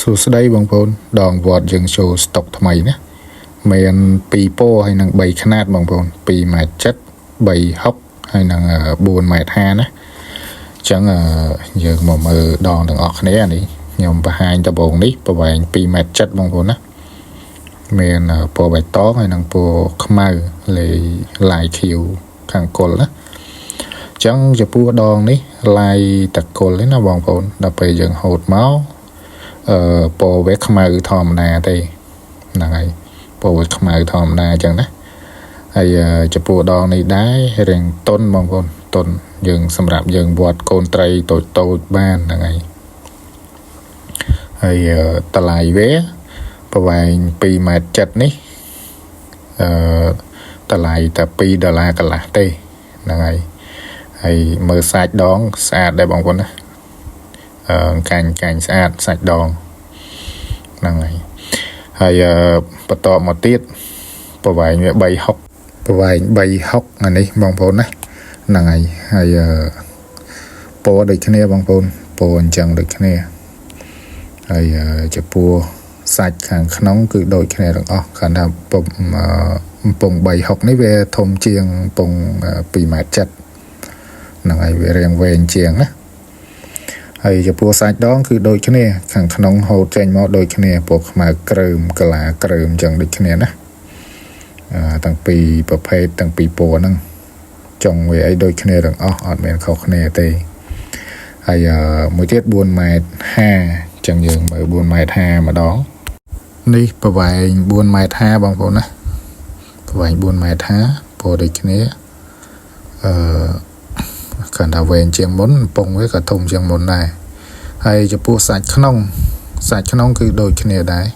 សួស្តីបងប្អូនដងវត្តយើងចូលស្តុកថ្មីណាមាន2ពោហើយនឹង3ខ្នាតបងប្អូន2.7 3ហុកហើយនឹង4.5ណាអញ្ចឹងយើងមកមើលដងទាំងអស់គ្នានេះខ្ញុំបង្ហាញដំបូងនេះប្រវែង2.7 បងប្អូនណាមានពណ៌បៃតងហើយនឹងពណ៌ខ្មៅលាយខៀវខាងគល់ណាអញ្ចឹងចំពោះដងនេះលាយតកុលទេណាបងប្អូនដល់ពេលយើងហូតមកពណ៌វាខ្មៅធម្មតាទេហ្នឹងហើយពណ៌វាខ្មៅធម្មតាអញ្ចឹងណាហើយចំពោះដងនេះដែររៀងតុនបងប្អូនតុនយើងសម្រាប់យើងវត្តកូនត្រីតូចបានហ្នឹងហើយតម្លៃវាប្រវែង2.7 នេះតម្លៃតែ$2កន្លះទេហ្នឹងហើយមើលសាច់ដងស្អាតដែរបងប្អូនណាកាញ់ស្អាតសាច់ដងហ្នឹងហើយបន្តមកទៀតប្រវែងវា3ហុកប្រវែង3ហុកអានេះបងប្អូនណាហ្នឹងហើយពណ៌ដូចគ្នាបងប្អូនពណ៌អញ្ចឹងដូចគ្នាហើយចំពោះសាច់ខាងក្នុងគឺដូចគ្នាទាំងអស់គ្រាន់តែពង3ហុកនេះវាធំជាងពង2.7 ហ្នឹងហើយវារាងវែងជាងណាហើយចំពោះសាច់ដងគឺដូចគ្នាខាងក្នុងហូតចេញមកដូចគ្នាពណ៌ខ្មៅក្រើមកលាក្រើមអញ្ចឹងដូចគ្នាណាទាំងពីរប្រភេទទាំងពីរពណ៌ហ្នឹងចុងវាអីដូចគ្នាទាំងអស់អត់មានខុសគ្នាទេហើយមួយទៀត4.5 ម៉ែត្រអញ្ចឹងយើងមើល4.5 ម៉ែត្រម្ដងនេះប្រវែង4.5 ម៉ែត្របងប្អូនណាប្រវែង4.5 ម៉ែត្រពណ៌ដូចគ្នាកាន់តែវែងជាងមុនពងវាក៏ធំជាងមុនដែរហើយចំពោះសាច់ក្នុងគឺដូចគ្នាដែរ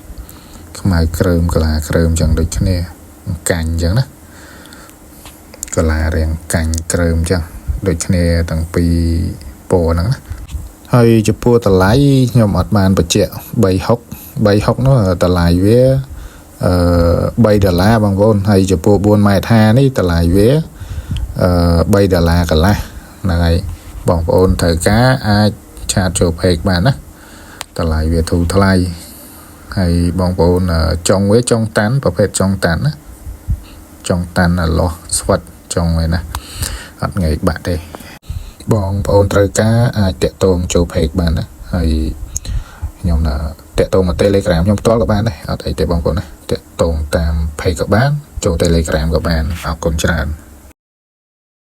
ខ្មៅក្រើមកលាក្រើមចឹងដូចគ្នាកាញ់ចឹងណាកលារាងកាញ់ក្រើមចឹងដូចគ្នាទាំងពីរពណ៌ហ្នឹងណាហើយចំពោះតម្លៃខ្ញុំអត់បានបញ្ជាក់3ហុកនោះតម្លៃវា$3បងប្អូនហើយចំពោះ4.5 ម៉ែត្រនេះតម្លៃវា$3កន្លះហ្នឹងហើយបងប្អូនត្រូវការអាចឆាតចូល page បានណាតម្លៃវាធូរថ្លៃហើយបងប្អូនចុងវាចុងតាន់ប្រភេទចុងតាន់ណាចុងតាន់លាស់ស្វិតចុងវាណាអត់ងាយបាក់ទេបងប្អូនត្រូវការអាចតាក់ទងចូល page បានណាហើយខ្ញុំតាក់ទងមក Telegram ខ្ញុំផ្ទាល់ក៏បានដែរអត់អីទេបងប្អូនណាតាក់ទងតាម page ក៏បានចូល Telegram ក៏បានអរគុណច្រើន